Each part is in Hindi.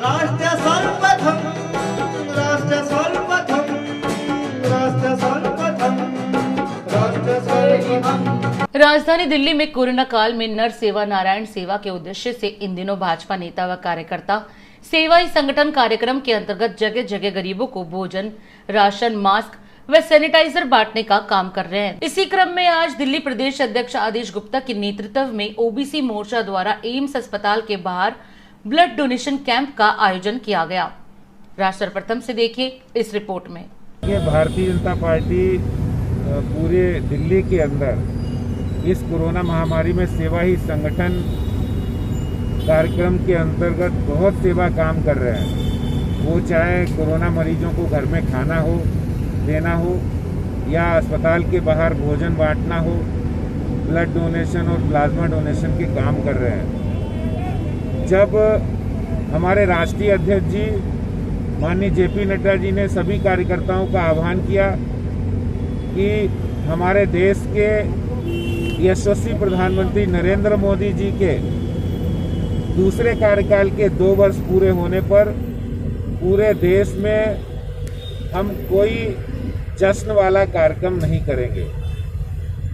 राष्ट्र सर्वप्रथम राष्ट्र सर्वप्रथम राष्ट्र सर्वप्रथम राष्ट्र सर्वप्रथम। राजधानी दिल्ली में कोरोना काल में नर सेवा नारायण सेवा के उद्देश्य से इन दिनों भाजपा नेता व कार्यकर्ता सेवा ही संगठन कार्यक्रम के अंतर्गत जगह जगह गरीबों को भोजन, राशन, मास्क व सैनिटाइजर बांटने का काम कर रहे हैं। इसी क्रम में आज दिल्ली प्रदेश अध्यक्ष आदेश गुप्ता के नेतृत्व में ओबीसी मोर्चा द्वारा एम्स अस्पताल के बाहर ब्लड डोनेशन कैंप का आयोजन किया गया। राष्ट्र प्रथम से देखिए इस रिपोर्ट में। भारतीय जनता पार्टी पूरे दिल्ली के अंदर इस कोरोना महामारी में सेवा ही संगठन कार्यक्रम के अंतर्गत बहुत सेवा काम कर रहे हैं। वो चाहे कोरोना मरीजों को घर में खाना हो देना हो या अस्पताल के बाहर भोजन बांटना हो, ब्लड डोनेशन और प्लाज्मा डोनेशन के काम कर रहे हैं। जब हमारे राष्ट्रीय अध्यक्ष जी माननीय जेपी नड्डा जी ने सभी कार्यकर्ताओं का आह्वान किया कि हमारे देश के यशस्वी प्रधानमंत्री नरेंद्र मोदी जी के दूसरे कार्यकाल के 2 वर्ष पूरे होने पर पूरे देश में हम कोई जश्न वाला कार्यक्रम नहीं करेंगे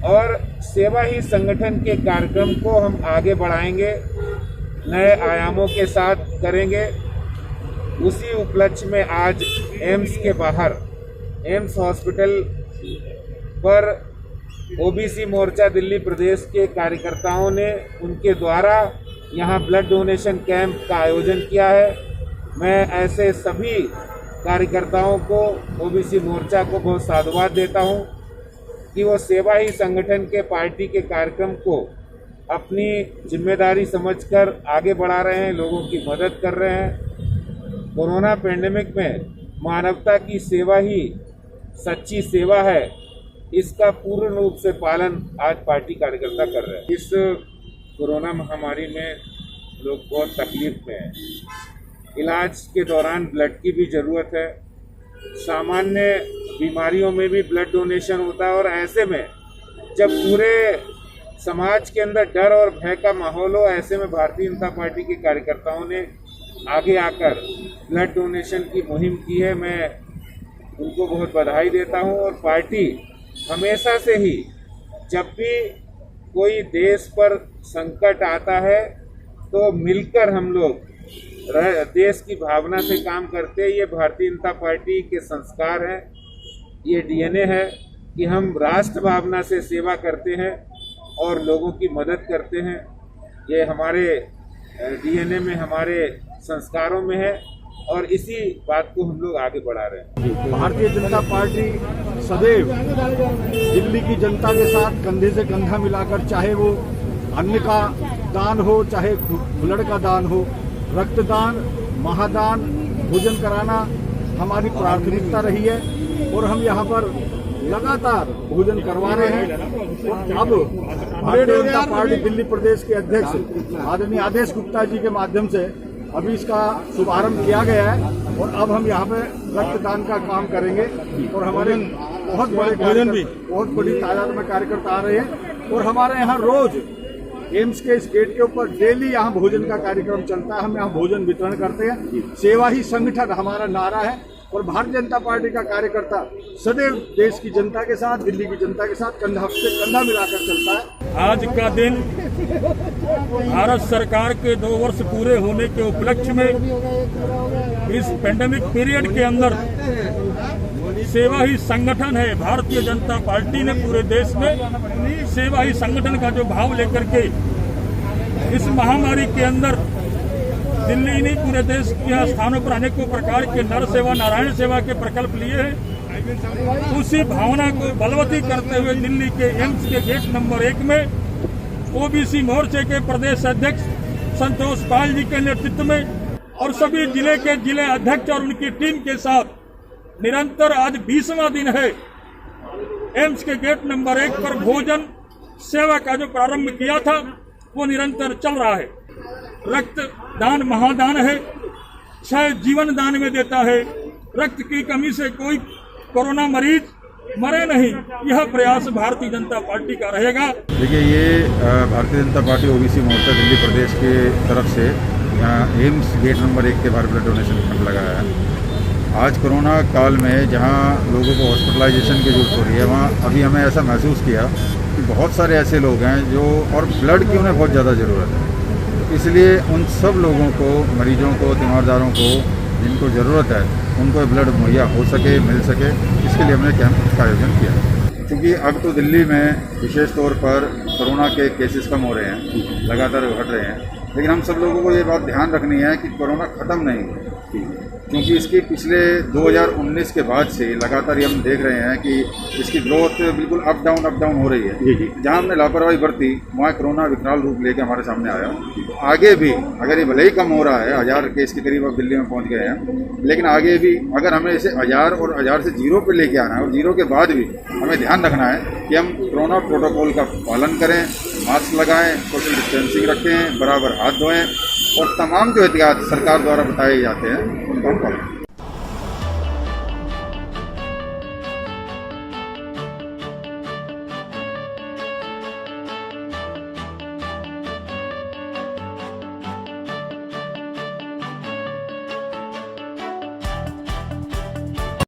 और सेवा ही संगठन के कार्यक्रम को हम आगे बढ़ाएंगे, नए आयामों के साथ करेंगे। उसी उपलक्ष्य में आज एम्स के बाहर एम्स हॉस्पिटल पर ओबीसी मोर्चा दिल्ली प्रदेश के कार्यकर्ताओं ने उनके द्वारा यहाँ ब्लड डोनेशन कैंप का आयोजन किया है। मैं ऐसे सभी कार्यकर्ताओं को, ओबीसी मोर्चा को बहुत साधुवाद देता हूँ कि वो सेवा ही संगठन के पार्टी के कार्यक्रम को अपनी जिम्मेदारी समझकर आगे बढ़ा रहे हैं, लोगों की मदद कर रहे हैं। कोरोना पैंडेमिक में मानवता की सेवा ही सच्ची सेवा है, इसका पूर्ण रूप से पालन आज पार्टी कार्यकर्ता कर रहे हैं। इस कोरोना महामारी में लोग बहुत तकलीफ में हैं। इलाज के दौरान ब्लड की भी ज़रूरत है। सामान्य बीमारियों में भी ब्लड डोनेशन होता है और ऐसे में जब पूरे समाज के अंदर डर और भय का माहौल हो, ऐसे में भारतीय जनता पार्टी के कार्यकर्ताओं ने आगे आकर ब्लड डोनेशन की मुहिम की है। मैं उनको बहुत बधाई देता हूं और पार्टी हमेशा से ही जब भी कोई देश पर संकट आता है तो मिलकर हम लोग देश की भावना से काम करते हैं। ये भारतीय जनता पार्टी के संस्कार हैं, ये डीएनए है कि हम राष्ट्र भावना से सेवा करते हैं और लोगों की मदद करते हैं। ये हमारे डीएनए में, हमारे संस्कारों में है और इसी बात को हम लोग आगे बढ़ा रहे हैं। भारतीय जनता पार्टी सदैव दिल्ली की जनता के साथ कंधे से कंधा मिलाकर, चाहे वो अन्न का दान हो, चाहे ब्लड का दान हो, रक्तदान, महादान, भोजन कराना हमारी प्राथमिकता रही है और हम यहाँ पर लगातार भोजन करवा रहे हैं। और अब भारतीय जनता पार्टी दिल्ली प्रदेश के अध्यक्ष आदरणीय आदेश गुप्ता जी के माध्यम से अभी इसका शुभारंभ किया गया है और अब हम यहाँ पे रक्तदान का काम करेंगे और हमारे बहुत बड़ी तादाद में कार्यकर्ता आ रहे हैं और हमारे यहाँ रोज एम्स के इस गेट के ऊपर डेली यहाँ भोजन का कार्यक्रम चलता है। हम यहाँ भोजन वितरण करते हैं। सेवा ही संगठन हमारा नारा है और भारतीय जनता पार्टी का कार्यकर्ता सदैव देश की जनता के साथ, दिल्ली की जनता के साथ कंधा से कंधा मिलाकर चलता है। आज का दिन भारत सरकार के 2 वर्ष पूरे होने के उपलक्ष्य में इस पेंडेमिक पीरियड के अंदर सेवा ही संगठन है। भारतीय जनता पार्टी ने पूरे देश में सेवा ही संगठन का जो भाव लेकर के इस महामारी के अंदर दिल्ली नहीं पूरे देश के स्थानों पर अनेकों प्रकार के नर सेवा, नारायण सेवा के प्रकल्प लिए हैं। उसी भावना को बलवती करते हुए दिल्ली के एम्स के गेट नंबर 1 में ओबीसी मोर्चे के प्रदेश अध्यक्ष संतोष पाल जी के नेतृत्व में और सभी जिले के जिले अध्यक्ष और उनकी टीम के साथ निरंतर आज 20वां दिन है एम्स के गेट नंबर 1 पर भोजन सेवा का जो प्रारंभ किया था वो निरंतर चल रहा है। रक्तदान महादान है, क्षय जीवन दान में देता है। रक्त की कमी से कोई कोरोना मरीज मरे नहीं, यह प्रयास भारतीय जनता पार्टी का रहेगा। देखिए, ये भारतीय जनता पार्टी ओबीसी मोर्चा दिल्ली प्रदेश के तरफ से यहाँ एम्स गेट नंबर 1 के बाहर ब्लड डोनेशन कैंप लगाया है। आज कोरोना काल में जहाँ लोगों को हॉस्पिटलाइजेशन की जरूरत हो रही है, वहाँ अभी हमें ऐसा महसूस किया कि बहुत सारे ऐसे लोग हैं जो, और ब्लड की उन्हें बहुत ज़्यादा ज़रूरत है। इसलिए उन सब लोगों को, मरीजों को, तीमारदारों को जिनको ज़रूरत है, उनको ब्लड मुहैया हो सके, मिल सके, इसके लिए हमने कैंप का आयोजन किया। क्योंकि अब तो दिल्ली में विशेष तौर पर कोरोना के केसेस कम हो रहे हैं, लगातार घट रहे हैं, लेकिन हम सब लोगों को ये बात ध्यान रखनी है कि कोरोना ख़त्म नहीं हुआ, क्योंकि इसकी पिछले 2019 के बाद से लगातार ये हम देख रहे हैं कि इसकी ग्रोथ बिल्कुल अप डाउन हो रही है। जहां हमने लापरवाही बरती, वहाँ कोरोना विकराल रूप लेके हमारे सामने आया। तो आगे भी अगर ये भले ही कम हो रहा है, 1000 केस के करीब अब दिल्ली में पहुंच गए हैं, लेकिन आगे भी अगर हमें इसे 1000 और 1000 से 0 पे लेके आना है, और 0 के बाद भी हमें ध्यान रखना है कि हम कोरोना प्रोटोकॉल का पालन करें, मास्क लगाएं, सोशल डिस्टेंसिंग रखें, बराबर हाथ धोएं, और तमाम जो एहतियात सरकार द्वारा बताए जाते हैं उनको हम पालन करें।